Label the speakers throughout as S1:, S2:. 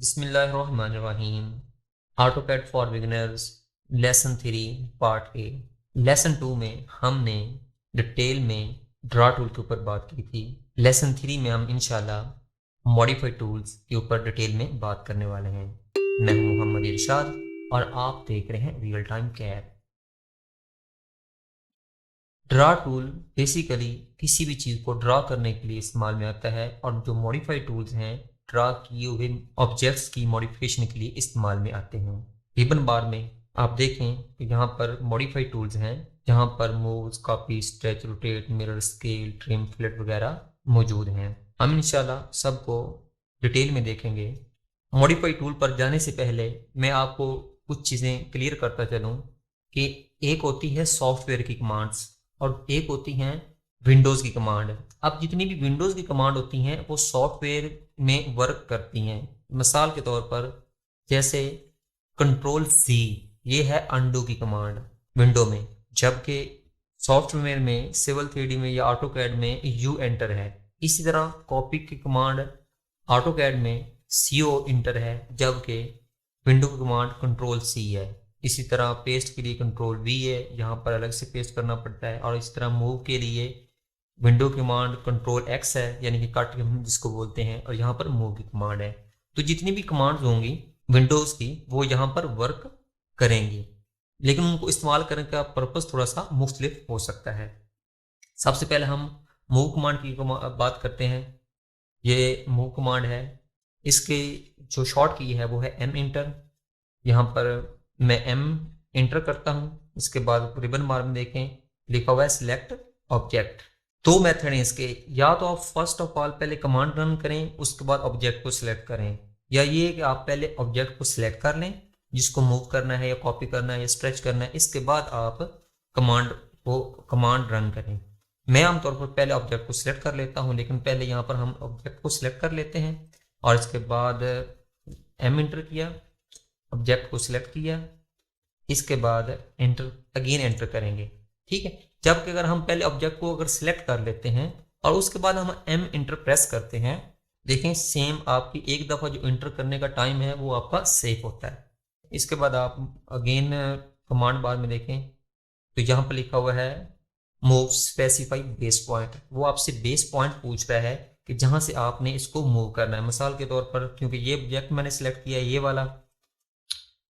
S1: बिस्मिल्लाहिर्रहमानिर्रहीम। AutoCAD for beginners lesson 3 part A. Lesson 2 में हमने डिटेल में ड्रा टूल के ऊपर बात की थी। लेसन 3 में हम इंशाल्लाह मॉडिफाई टूल्स के ऊपर डिटेल में बात करने वाले हैं। मैं हूं मोहम्मद इरशाद और आप देख रहे हैं रियल टाइम कैर। ड्रा टूल बेसिकली किसी भी चीज़ को ड्रा करने के लिए इस्तेमाल में आता है और जो मॉडिफाई टूल्स हैं ड्रा किए हुए ऑब्जेक्ट्स की मॉडिफिकेशन के लिए इस्तेमाल में आते हैं। रिबन बार में आप देखें कि यहाँ पर मॉडिफाई टूल्स हैं जहाँ पर moves, copy, stretch, rotate, mirror, scale, trim, fillet वगैरह मौजूद हैं। हम इंशाल्लाह सबको डिटेल में देखेंगे। मॉडिफाई टूल पर जाने से पहले मैं आपको कुछ चीज़ें क्लियर करता चलूँ कि एक होती है सॉफ्टवेयर की कमांड्स और एक होती हैं विंडोज़ की कमांड। अब जितनी भी विंडोज़ की कमांड होती हैं वो सॉफ्टवेयर में वर्क करती हैं। मिसाल के तौर पर जैसे कंट्रोल C ये है अंडू की कमांड विंडो में, जबकि सॉफ्टवेयर में सिविल 3D में या ऑटोकैड में U एंटर है। इसी तरह कॉपी की कमांड ऑटोकैड में CO इंटर है, जबकि विंडो की कमांड कंट्रोल C है। इसी तरह पेस्ट के लिए कंट्रोल V है, यहाँ पर अलग से पेस्ट करना पड़ता है। और इस तरह मूव के लिए विंडो की कमांड कंट्रोल X है, यानी कि कट हम जिसको बोलते हैं, और यहाँ पर मूव की कमांड है। तो जितनी भी कमांड्स होंगी विंडोज़ की वो यहाँ पर वर्क करेंगी, लेकिन उनको इस्तेमाल करने का पर्पज़ थोड़ा सा मुख्तलिफ हो सकता है। सबसे पहले हम मूव कमांड की बात करते हैं। ये मूव कमांड है, इसके जो शॉर्ट की है वो है M इंटर। यहाँ पर मैं M इंटर करता हूँ, इसके बाद रिबन बार में देखें लिखा हुआ है सिलेक्ट ऑब्जेक्ट। दो मेथड हैं इसके, या तो आप फर्स्ट ऑफ ऑल पहले कमांड रन करें उसके बाद ऑब्जेक्ट को सिलेक्ट करें, या ये कि आप पहले ऑब्जेक्ट को सिलेक्ट कर लें जिसको मूव करना है या कॉपी करना है या स्ट्रेच करना है, इसके बाद आप कमांड रन करें। मैं आमतौर पर पहले ऑब्जेक्ट को सिलेक्ट कर लेता हूँ, लेकिन पहले यहाँ पर हम ऑब्जेक्ट को सिलेक्ट कर लेते हैं और इसके बाद M इंटर किया, ऑब्जेक्ट को सिलेक्ट किया, इसके बाद एंटर अगेन एंटर करेंगे। ठीक है, जबकि अगर हम पहले ऑब्जेक्ट को अगर सिलेक्ट कर लेते हैं और उसके बाद हम M इंटर प्रेस करते हैं, देखें सेम आपकी एक दफ़ा जो इंटर करने का टाइम है वो आपका सेव होता है। इसके बाद आप अगेन कमांड बार में देखें तो यहाँ पर लिखा हुआ है मूव स्पेसिफाई बेस पॉइंट। वो आपसे बेस पॉइंट पूछ रहा है कि जहाँ से आपने इसको मूव करना है। मिसाल के तौर पर क्योंकि ये ऑब्जेक्ट मैंने सिलेक्ट किया है ये वाला,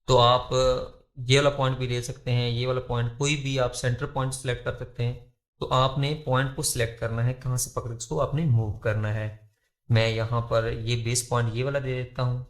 S1: तो आप ये वाला पॉइंट भी ले सकते हैं, ये वाला पॉइंट, कोई भी आप सेंटर पॉइंट सेलेक्ट कर सकते हैं। तो आपने पॉइंट को सिलेक्ट करना है, कहाँ से पकड़ इसको आपने मूव करना है। मैं यहाँ पर ये बेस पॉइंट ये वाला दे देता हूँ,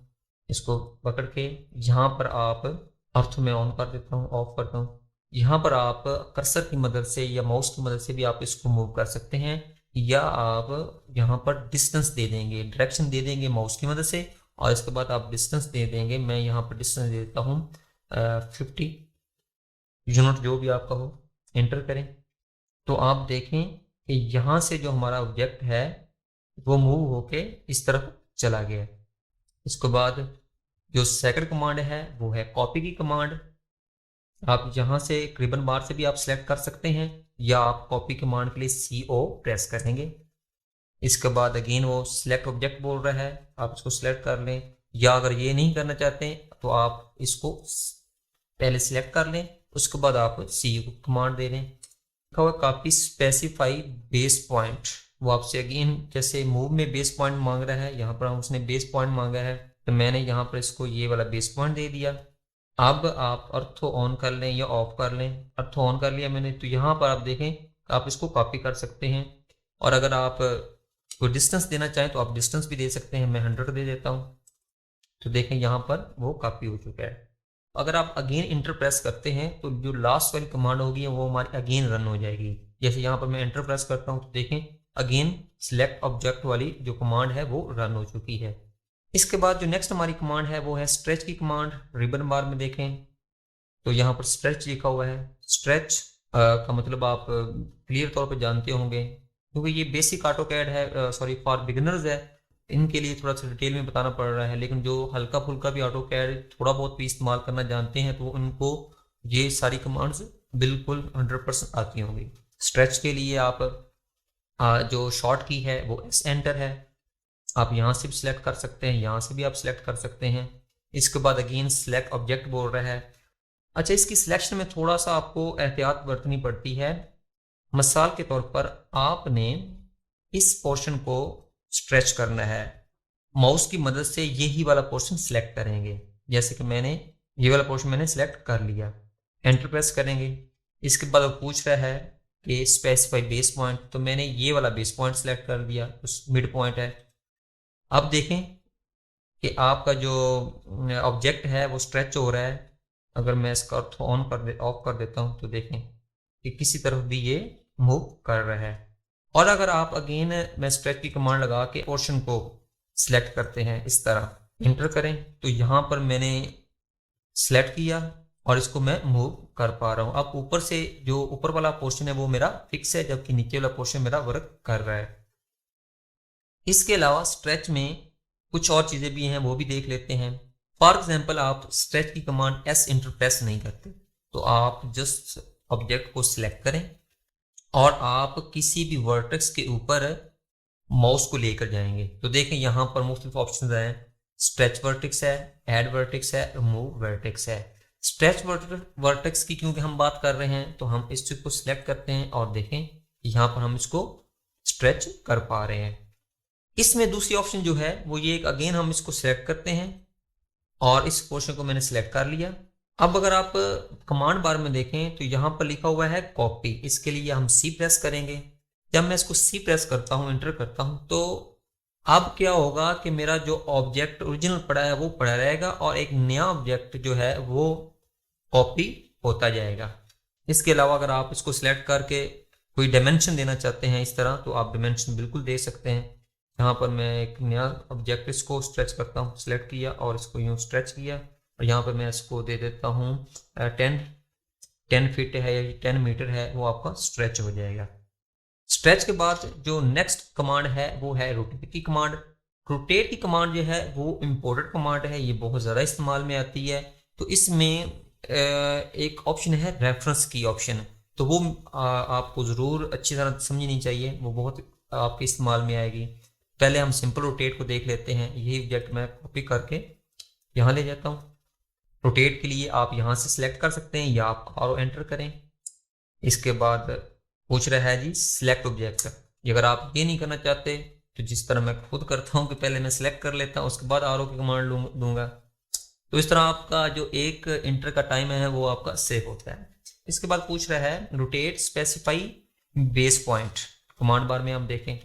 S1: इसको पकड़ के यहाँ पर आप अर्थ में ऑन कर देता हूँ, ऑफ करता हूँ। यहाँ पर आप कर्सर की मदद से या माउस की मदद से भी आप इसको मूव कर सकते हैं, या आप यहाँ पर डिस्टेंस दे देंगे, डायरेक्शन दे देंगे माउस की मदद से, और इसके बाद आप डिस्टेंस दे देंगे। मैं यहाँ पर डिस्टेंस दे देता हूँ 50 यूनिट, जो भी आपका हो, एंटर करें। तो आप देखें कि यहाँ से जो हमारा ऑब्जेक्ट है वो मूव होके इस तरफ चला गया। इसके बाद जो सेकंड कमांड है वो है कॉपी की कमांड। आप यहाँ से रिबन बार से भी आप सेलेक्ट कर सकते हैं, या आप कॉपी कमांड के लिए CO प्रेस करेंगे। इसके बाद अगेन वो सिलेक्ट ऑब्जेक्ट बोल रहा है, आप इसको सिलेक्ट कर लें, या अगर ये नहीं करना चाहते तो आप इसको पहले सिलेक्ट कर लें, उसके बाद आप CO को कमांड दे दें। लिखा हुआ कॉपी स्पेसिफाई बेस पॉइंट, वो आपसे अगेन जैसे मूव में बेस पॉइंट मांग रहा है, यहाँ पर उसने बेस पॉइंट मांगा है, तो मैंने यहाँ पर इसको ये वाला बेस पॉइंट दे दिया। अब आप अर्थो ऑन कर लें या ऑफ कर लें। अर्थो ऑन कर लिया मैंने, तो यहाँ पर आप देखें आप इसको कॉपी कर सकते हैं, और अगर आप कोई डिस्टेंस देना चाहें तो आप डिस्टेंस भी दे सकते हैं। मैं 100 दे देता हूँ, तो देखें यहाँ पर वो कॉपी हो चुका है। अगर आप अगेन इंटर प्रेस करते हैं तो जो लास्ट वाली कमांड होगी वो हमारी अगेन रन हो जाएगी। जैसे यहाँ पर मैं एंटर प्रेस करता हूँ तो देखें अगेन सिलेक्ट ऑब्जेक्ट वाली जो कमांड है वो रन हो चुकी है। इसके बाद जो नेक्स्ट हमारी कमांड है वो है स्ट्रेच की कमांड। रिबन बार में देखें तो यहाँ पर स्ट्रेच लिखा हुआ है। स्ट्रेच का मतलब आप क्लियर तौर पर जानते होंगे, क्योंकि ये बेसिक ऑटोकैड है, सॉरी फॉर बिगिनर्स है, इनके लिए थोड़ा सा डिटेल में बताना पड़ रहा है। लेकिन जो हल्का फुल्का भी ऑटोकैड थोड़ा बहुत भी इस्तेमाल करना जानते हैं तो उनको ये सारी कमांड्स बिल्कुल 100% आती होंगी। स्ट्रेच के लिए आप जो शॉर्ट की है वो S एंटर है, आप यहाँ से भी सिलेक्ट कर सकते हैं, यहाँ से भी आप सिलेक्ट कर सकते हैं। इसके बाद अगेन सिलेक्ट ऑब्जेक्ट बोल रहा है। अच्छा, इसकी सिलेक्शन में थोड़ा सा आपको एहतियात बरतनी पड़ती है। मिसाल के तौर पर आपने इस पोर्शन को स्ट्रेच करना है, माउस की मदद से यही वाला पोर्शन सिलेक्ट करेंगे। जैसे कि मैंने ये वाला पोर्शन मैंने सिलेक्ट कर लिया, एंटर प्रेस करेंगे। इसके बाद वो पूछ रहा है कि स्पेसिफाई बेस पॉइंट, तो मैंने ये वाला बेस पॉइंट सिलेक्ट कर दिया, उस मिड पॉइंट है। अब देखें कि आपका जो ऑब्जेक्ट है वो स्ट्रेच हो रहा है। अगर मैं इसका ऑफ कर देता हूँ तो देखें कि किसी तरफ भी ये मूव कर रहा है। और अगर आप अगेन मैं स्ट्रेच की कमांड लगा के पोर्शन को सिलेक्ट करते हैं, इस तरह इंटर करें, तो यहाँ पर मैंने सिलेक्ट किया और इसको मैं मूव कर पा रहा हूँ। अब ऊपर से जो ऊपर वाला पोर्शन है वो मेरा फिक्स है, जबकि नीचे वाला पोर्शन मेरा वर्क कर रहा है। इसके अलावा स्ट्रेच में कुछ और चीज़ें भी हैं, वो भी देख लेते हैं। फॉर एग्जाम्पल, आप स्ट्रेच की कमांड एस इंटर प्रेस नहीं करते, तो आप जस्ट ऑब्जेक्ट को सिलेक्ट करें और आप किसी भी वर्टेक्स के ऊपर माउस को लेकर जाएंगे। तो देखें यहाँ पर मुख्तलिफ ऑप्शन हैं, स्ट्रेच वर्टेक्स है, ऐड वर्टेक्स है, रिमूव वर्टेक्स है। स्ट्रेच वर्टेक्स की क्योंकि हम बात कर रहे हैं, तो हम इस चीज को सिलेक्ट करते हैं और देखें यहाँ पर हम इसको स्ट्रेच कर पा रहे हैं। इसमें दूसरी ऑप्शन जो है वो ये, अगेन हम इसको सिलेक्ट करते हैं और इस पोर्शन को मैंने सिलेक्ट कर लिया। अब अगर आप कमांड बार में देखें तो यहाँ पर लिखा हुआ है कॉपी, इसके लिए हम सी प्रेस करेंगे। जब मैं इसको सी प्रेस करता हूँ, एंटर करता हूँ, तो अब क्या होगा कि मेरा जो ऑब्जेक्ट ओरिजिनल पड़ा है वो पड़ा रहेगा और एक नया ऑब्जेक्ट जो है वो कॉपी होता जाएगा। इसके अलावा अगर आप इसको सिलेक्ट करके कोई डायमेंशन देना चाहते हैं इस तरह, तो आप डायमेंशन बिल्कुल दे सकते हैं। यहाँ पर मैं एक नया ऑब्जेक्ट इसको स्ट्रेच करता हूँ, सिलेक्ट किया और इसको यूँ स्ट्रेच किया और यहाँ पर मैं इसको दे देता हूँ 10 फीट है या 10 मीटर है, वो आपका स्ट्रेच हो जाएगा। स्ट्रेच के बाद जो नेक्स्ट कमांड है वो है रोटेट की कमांड। रोटेट की कमांड जो है वो इम्पोर्टेंट कमांड है, ये बहुत ज़्यादा इस्तेमाल में आती है। तो इसमें एक ऑप्शन है रेफरेंस की ऑप्शन, तो वो आपको ज़रूर अच्छी तरह समझनी चाहिए, वो बहुत आपके इस्तेमाल में आएगी। पहले हम सिंपल रोटेट को देख लेते हैं। यही ऑब्जेक्ट मैं कॉपी करके यहाँ ले जाता हूँ। रोटेट के लिए आप यहाँ से सिलेक्ट कर सकते हैं या आप आरो एंटर करें। इसके बाद पूछ रहा है जी सिलेक्ट ऑब्जेक्ट। अगर आप ये नहीं करना चाहते तो जिस तरह मैं खुद करता हूँ कि पहले मैं सिलेक्ट कर लेता हूँ, उसके बाद आरो की कमांड दूंगा, तो इस तरह आपका जो एक इंटर का टाइम है वो आपका सेव होता है। इसके बाद पूछ रहा है rotate specify base point. Command बार में हम देखें,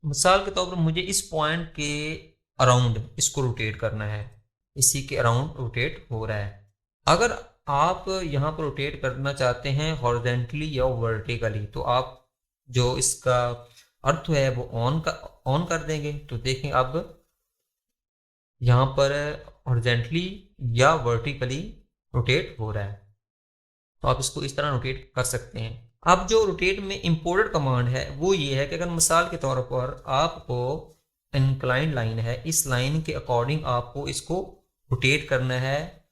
S1: मिसाल के तौर पर मुझे इस पॉइंट के अराउंड इसको रोटेट करना है, इसी के अराउंड रोटेट हो रहा है। अगर आप यहाँ पर रोटेट करना चाहते हैं हॉरिजॉन्टली या वर्टिकली, तो आप जो इसका अर्थ है वो ऑन कर देंगे। तो देखें अब यहाँ पर हॉरिजॉन्टली या वर्टिकली रोटेट हो रहा है, तो आप इसको इस तरह रोटेट कर सकते हैं। अब जो रोटेट में इंपोर्टेंट कमांड है वो ये है कि अगर मिसाल के तौर पर आपको इंक्लाइंड लाइन है, इस लाइन के अकॉर्डिंग आपको इसको रोटेट करना है,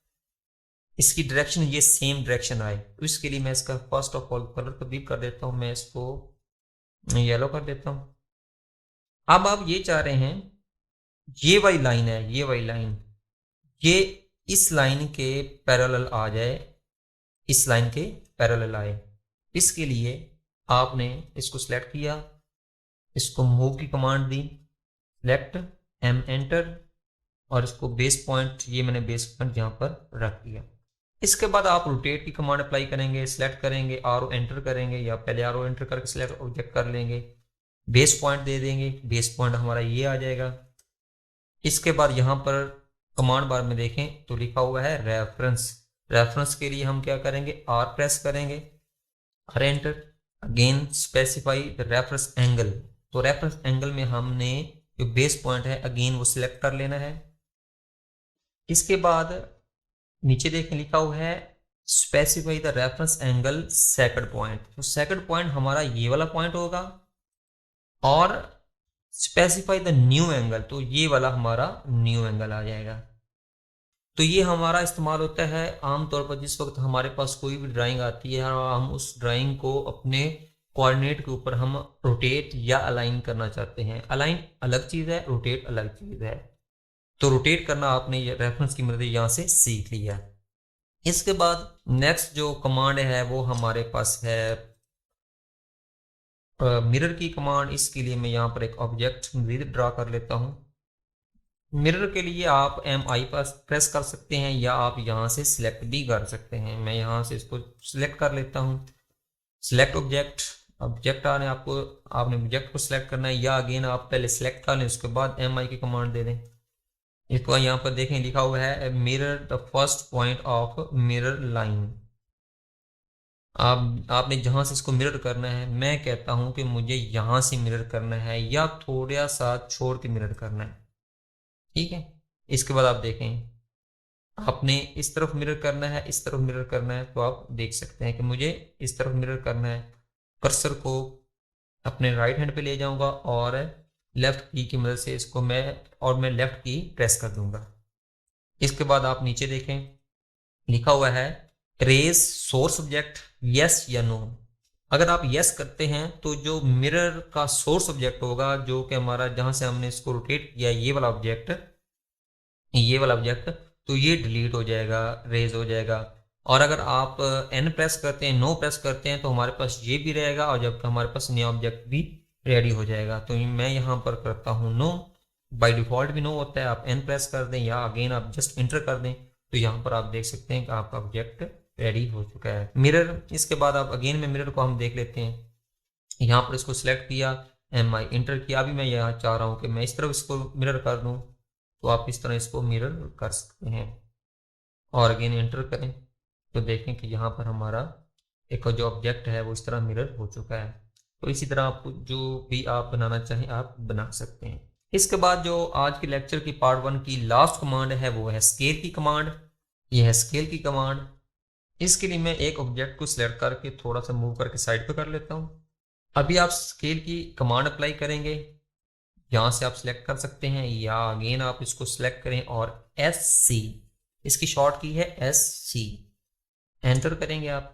S1: इसकी डायरेक्शन ये सेम डायरेक्शन आए, तो इसके लिए मैं इसका फर्स्ट ऑफ ऑल कलर तब्दील कर देता हूँ, मैं इसको येलो कर देता हूँ। अब आप ये चाह रहे हैं ये वाली लाइन है, ये वाली लाइन ये इस लाइन के पैरेलल आ जाए, इस लाइन के पैरेलल आए। इसके लिए आपने इसको सिलेक्ट किया, इसको मूव की कमांड दी, सिलेक्ट एम एंटर, और इसको बेस पॉइंट, ये मैंने बेस पॉइंट यहाँ पर रख दिया। इसके बाद आप रोटेट की कमांड अप्लाई करेंगे, सिलेक्ट करेंगे, आरो एंटर करेंगे या पहले आरो एंटर करके सिलेक्ट ऑब्जेक्ट कर लेंगे, बेस पॉइंट दे देंगे, बेस पॉइंट हमारा ये आ जाएगा। इसके बाद यहाँ पर कमांड बार में देखें तो लिखा हुआ है रेफरेंस। रेफरेंस के लिए हम क्या करेंगे, आर प्रेस करेंगे, R enter, again specify the reference angle. तो रेफरेंस एंगल में हमने जो बेस पॉइंट है अगेन वो सिलेक्ट कर लेना है। इसके बाद नीचे देखें लिखा हुआ है specify the reference angle second point. तो सेकंड पॉइंट हमारा ये वाला पॉइंट होगा और स्पेसिफाई द न्यू एंगल, तो ये वाला हमारा न्यू एंगल आ जाएगा। तो ये हमारा इस्तेमाल होता है आमतौर पर जिस वक्त हमारे पास कोई भी ड्राइंग आती है और हम उस ड्राइंग को अपने कोऑर्डिनेट के ऊपर हम रोटेट या अलाइन करना चाहते हैं। अलाइन अलग चीज़ है, रोटेट अलग चीज़ है। तो रोटेट करना आपने ये रेफरेंस की मदद यहाँ से सीख लिया। इसके बाद नेक्स्ट जो कमांड है वो हमारे पास है मिरर की कमांड। इसके लिए मैं यहाँ पर एक ऑब्जेक्ट मज़ीद ड्रा कर लेता हूँ। मिरर के लिए आप MI पर प्रेस कर सकते हैं या आप यहाँ से सिलेक्ट भी कर सकते हैं। मैं यहाँ से इसको सिलेक्ट कर लेता हूँ। सिलेक्ट ऑब्जेक्ट, ऑब्जेक्ट आने आपको, आपने ऑब्जेक्ट को सिलेक्ट करना है या अगेन आप पहले सिलेक्ट कर लें, उसके बाद MI की कमांड दे दें। इसको यहाँ पर देखें लिखा हुआ है mirror the first point of mirror line. आपने जहाँ से इसको मिरर करना है, मैं कहता हूँ कि मुझे यहाँ से मिरर करना है या थोड़ा सा छोड़ के मिरर करना है। ठीक है, इसके बाद आप देखें आपने इस तरफ मिरर करना है, इस तरफ मिरर करना है, तो आप देख सकते हैं कि मुझे इस तरफ मिरर करना है। कर्सर को अपने राइट हैंड पे ले जाऊंगा और लेफ्ट की मदद से इसको मैं लेफ्ट की प्रेस कर दूंगा। इसके बाद आप नीचे देखें लिखा हुआ है रेज सोर्स ऑब्जेक्ट, यस या नो। अगर आप यस करते हैं तो जो मिरर का सोर्स ऑब्जेक्ट होगा, जो कि हमारा जहां से हमने इसको रोटेट किया, ये वाला ऑब्जेक्ट, तो ये डिलीट हो जाएगा, रेज हो जाएगा। और अगर आप एन प्रेस करते हैं, नो प्रेस करते हैं, तो हमारे पास ये भी रहेगा और जबकि हमारे पास नया ऑब्जेक्ट भी रेडी हो जाएगा। तो मैं यहाँ पर करता हूँ नो, बाय डिफॉल्ट भी नो होता है। आप एन प्रेस कर दें या अगेन आप जस्ट इंटर कर दें, तो यहाँ पर आप देख सकते हैं कि आपका ऑब्जेक्ट रेडी हो चुका है। मिरर, इसके बाद आप अगेन में मिरर को हम देख लेते हैं। यहाँ पर इसको सिलेक्ट किया, MI इंटर किया। अभी मैं यहाँ चाह रहा हूँ कि मैं इस तरफ इसको मिरर कर दूँ, तो आप इस तरह इसको मिरर कर सकते हैं और अगेन एंटर करें तो देखें कि यहाँ पर हमारा एक जो ऑब्जेक्ट है वो इस तरह मिरर हो चुका है। तो इसी तरह आप जो भी आप बनाना चाहें आप बना सकते हैं। इसके बाद जो आज के लेक्चर की पार्ट 1 की लास्ट कमांड है वो है स्केल की कमांड। ये है स्केल की कमांड। इसके लिए मैं एक ऑब्जेक्ट को सिलेक्ट करके थोड़ा सा मूव करके साइड पे कर लेता हूँ। अभी आप स्केल की कमांड अप्लाई करेंगे, यहाँ से आप सिलेक्ट कर सकते हैं या अगेन आप इसको सिलेक्ट करें और SC, इसकी शॉर्ट की है SC, एंटर करेंगे आप।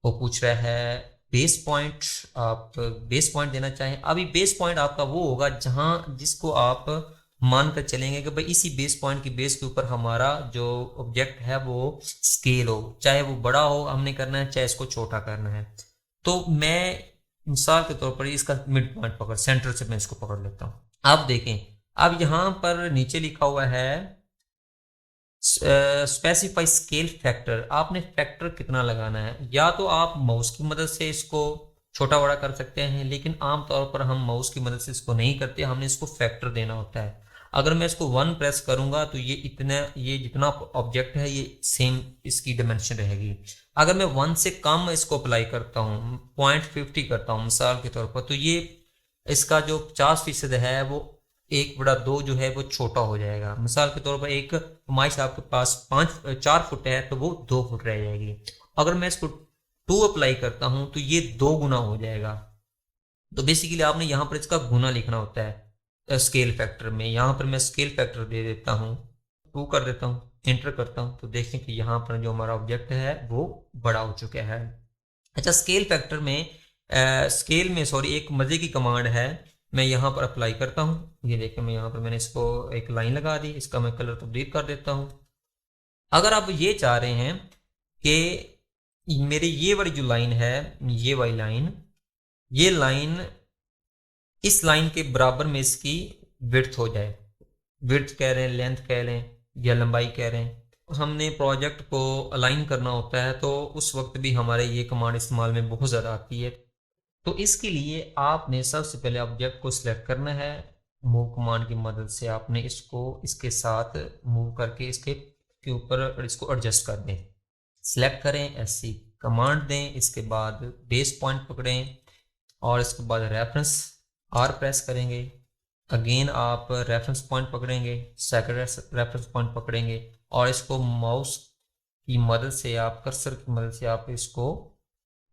S1: वो पूछ रहा है बेस पॉइंट, आप बेस पॉइंट देना चाहें। अभी बेस पॉइंट आपका वो होगा जहां जिसको आप मानकर चलेंगे कि भाई इसी बेस पॉइंट की बेस के ऊपर हमारा जो ऑब्जेक्ट है वो स्केल हो, चाहे वो बड़ा हो हमने करना है, चाहे इसको छोटा करना है। तो मैं मिसाल के तौर पर इसका मिड पॉइंट पकड़, सेंटर से मैं इसको पकड़ लेता हूँ। आप देखें अब यहाँ पर नीचे लिखा हुआ है स्पेसिफाई स्केल फैक्टर। आपने फैक्टर कितना लगाना है, या तो आप माउस की मदद से इसको छोटा बड़ा कर सकते हैं, लेकिन आमतौर पर हम माउस की मदद से इसको नहीं करते, हमने इसको फैक्टर देना होता है। अगर मैं इसको 1 प्रेस करूंगा तो ये जितना ऑब्जेक्ट है ये सेम इसकी डायमेंशन रहेगी। अगर मैं 1 से कम इसको अप्लाई करता हूँ, 0.50 करता हूँ मिसाल के तौर पर, तो ये इसका जो 50% है वो 1/2 जो है वो छोटा हो जाएगा। मिसाल के तौर पर एक हमारे आपके पास 4 फुट है तो वो 2 फुट रह जाएगी। अगर मैं इसको 2 अप्लाई करता हूं तो ये 2 गुना हो जाएगा। तो बेसिकली आपने यहाँ पर इसका गुना लिखना होता है स्केल फैक्टर में। यहाँ पर मैं स्केल फैक्टर दे देता हूँ 2 कर देता हूँ, एंटर करता हूँ, तो देखें कि यहाँ पर जो हमारा ऑब्जेक्ट है वो बड़ा हो चुका है। अच्छा, स्केल फैक्टर में एक मजे की कमांड है, मैं यहाँ पर अप्लाई करता हूँ। ये देखें मैं यहाँ पर मैंने इसको एक लाइन लगा दी, इसका मैं कलर तब्दील कर देता हूँ। अगर आप ये चाह रहे हैं कि मेरी ये वाली जो लाइन है, ये वाली लाइन, ये लाइन इस लाइन के बराबर में इसकी विड्थ हो जाए, विड्थ कह रहे हैं, लेंथ कह रहे हैं या लंबाई कह रहे हैं, हमने प्रोजेक्ट को अलाइन करना होता है, तो उस वक्त भी हमारे ये कमांड इस्तेमाल में बहुत ज़्यादा आती है। तो इसके लिए आपने सबसे पहले ऑब्जेक्ट को सिलेक्ट करना है, मूव कमांड की मदद से आपने इसको इसके साथ मूव करके इसके ऊपर इसको एडजस्ट कर दें। सिलेक्ट करें, SC कमांड दें, इसके बाद बेस पॉइंट पकड़ें और इसके बाद रेफरेंस R प्रेस करेंगे। अगेन आप रेफरेंस पॉइंट पकड़ेंगे, सेकंड रेफरेंस पॉइंट पकड़ेंगे और इसको माउस की मदद से आप कर्सर की मदद से आप इसको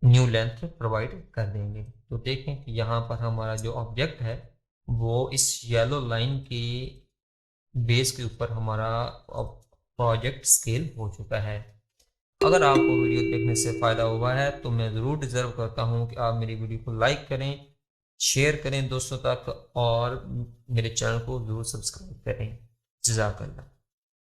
S1: न्यू लेंथ प्रोवाइड कर देंगे। तो देखें कि यहाँ पर हमारा जो ऑब्जेक्ट है वो इस येलो लाइन की बेस के ऊपर हमारा प्रोजेक्ट स्केल हो चुका है। अगर आपको वीडियो देखने से फ़ायदा हुआ है तो मैं ज़रूर डिज़र्व करता हूँ कि आप मेरी वीडियो को लाइक करें, शेयर करें दोस्तों तक, और मेरे चैनल को ज़रूर सब्सक्राइब करें। जज़ाकल्लाह।